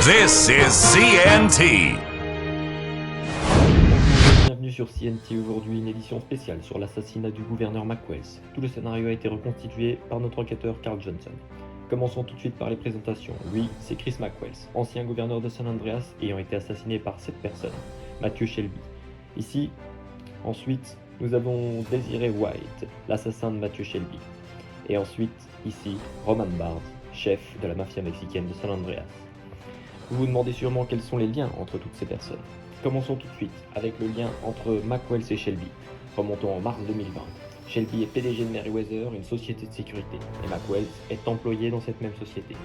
This is CNT. Bienvenue sur CNT, aujourd'hui une édition spéciale sur l'assassinat du gouverneur McWells. Tout le scénario a été reconstitué par notre enquêteur Carl Johnson. Commençons tout de suite par les présentations. Lui, c'est Chris McWells, ancien gouverneur de San Andreas ayant été assassiné par 7 personnes, Matthew Shelby. Ici, ensuite, nous avons Desiree White, l'assassin de Matthew Shelby. Et ensuite, ici, Roman Barnes, chef de la mafia mexicaine de San Andreas. Vous vous demandez sûrement quels sont les liens entre toutes ces personnes. Commençons tout de suite avec le lien entre McWells et Shelby. Remontons en mars 2020. Shelby est PDG de Merryweather, une société de sécurité, et McWells est employé dans cette même société.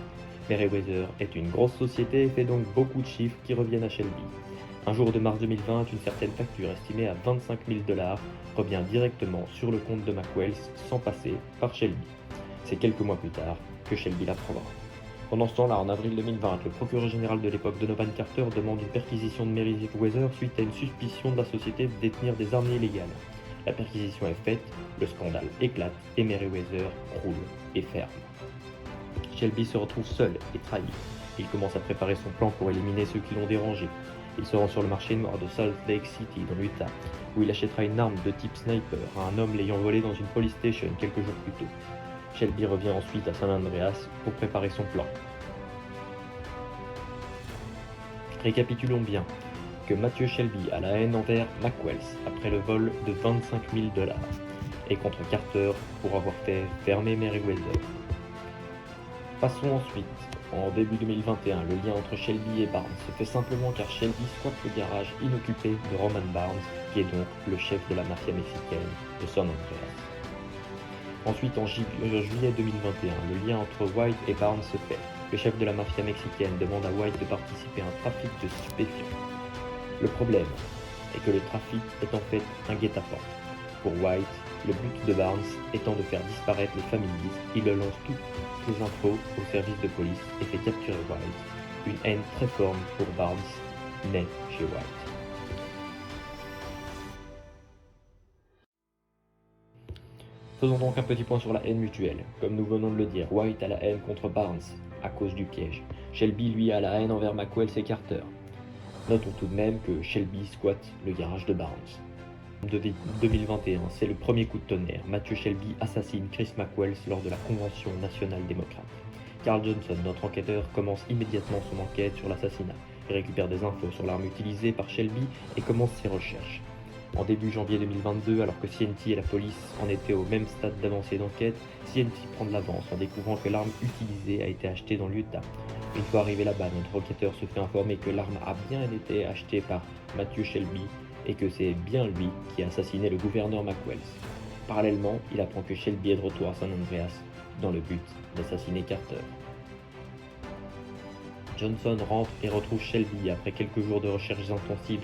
Merryweather est une grosse société et fait donc beaucoup de chiffres qui reviennent à Shelby. Un jour de mars 2020, une certaine facture estimée à 25 000 $ revient directement sur le compte de McWells sans passer par Shelby. C'est quelques mois plus tard que Shelby l'apprendra. Pendant ce temps-là, en avril 2020, le procureur général de l'époque Donovan Carter demande une perquisition de Merryweather suite à une suspicion de la société de détenir des armes illégales. La perquisition est faite, le scandale éclate et Merryweather croule et ferme. Shelby se retrouve seul et trahi. Il commence à préparer son plan pour éliminer ceux qui l'ont dérangé. Il se rend sur le marché noir de Salt Lake City, dans l'Utah, où il achètera une arme de type sniper à un homme l'ayant volé dans une police station quelques jours plus tôt. Shelby revient ensuite à San Andreas pour préparer son plan. Récapitulons bien que Matthew Shelby a la haine envers McWells après le vol de 25 000 $ et contre Carter pour avoir fait fermer Merryweather. Passons ensuite, en début 2021, le lien entre Shelby et Barnes se fait simplement car Shelby squatte le garage inoccupé de Roman Barnes, qui est donc le chef de la mafia mexicaine de San Andreas. Ensuite, en juillet 2021, le lien entre White et Barnes se fait. Le chef de la mafia mexicaine demande à White de participer à un trafic de stupéfiants. Le problème est que le trafic est en fait un guet-apens. Pour White, le but de Barnes étant de faire disparaître les familles, il lance toutes les infos au service de police et fait capturer White. Une haine très forte pour Barnes naît chez White. Faisons donc un petit point sur la haine mutuelle. Comme nous venons de le dire, White a la haine contre Barnes à cause du piège. Shelby, lui, a la haine envers McWells et Carter. Notons tout de même que Shelby squatte le garage de Barnes. En 2021, c'est le premier coup de tonnerre. Matthew Shelby assassine Chris McWells lors de la Convention nationale démocrate. Carl Johnson, notre enquêteur, commence immédiatement son enquête sur l'assassinat. Il récupère des infos sur l'arme utilisée par Shelby et commence ses recherches. En début janvier 2022, alors que CNT et la police en étaient au même stade d'avancée d'enquête, CNT prend de l'avance en découvrant que l'arme utilisée a été achetée dans l'Utah. Une fois arrivé là-bas, notre enquêteur se fait informer que l'arme a bien été achetée par Matthew Shelby et que c'est bien lui qui a assassiné le gouverneur McWells. Parallèlement, il apprend que Shelby est de retour à San Andreas dans le but d'assassiner Carter. Johnson rentre et retrouve Shelby après quelques jours de recherches intensives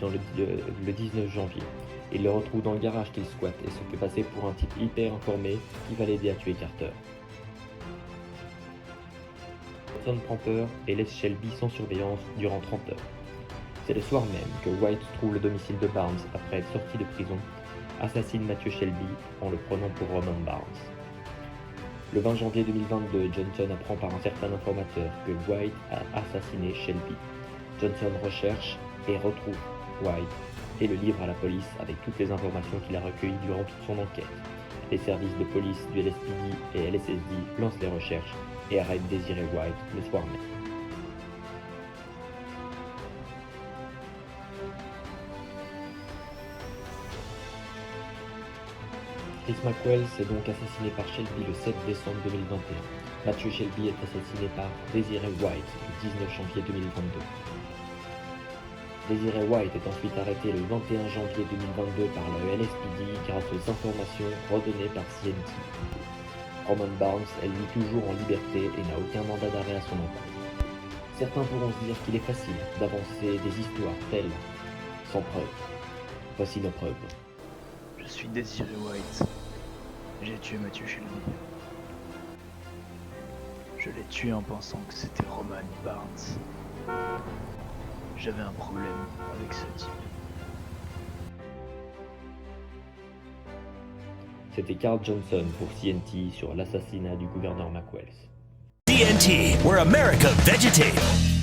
le 19 janvier. Il le retrouve dans le garage qu'il squatte et se fait passer pour un type hyper informé qui va l'aider à tuer Carter. Johnson prend peur et laisse Shelby sans surveillance durant 30 heures. C'est le soir même que White trouve le domicile de Barnes après être sorti de prison, assassine Matthew Shelby en le prenant pour Roman Barnes. Le 20 janvier 2022, Johnson apprend par un certain informateur que White a assassiné Shelby. Johnson recherche et retrouve White et le livre à la police avec toutes les informations qu'il a recueillies durant toute son enquête. Les services de police du LSPD et LSSD lancent les recherches et arrêtent Desiree White le soir même. Chris McWells est donc assassiné par Shelby le 7 décembre 2021. Matthew Shelby est assassiné par Desiree White le 19 janvier 2022. Desiree White est ensuite arrêté le 21 janvier 2022 par le LSPD grâce aux informations redonnées par CNT. Roman Barnes est lui toujours en liberté et n'a aucun mandat d'arrêt à son encontre. Certains pourront se dire qu'il est facile d'avancer des histoires telles, sans preuve. Voici nos preuves. Je suis Desiree White. J'ai tué Matthew Shelby. Je l'ai tué en pensant que c'était Roman Barnes. J'avais un problème avec ce type. C'était Carl Johnson pour CNT sur l'assassinat du gouverneur McWells. CNT, where America vegetates.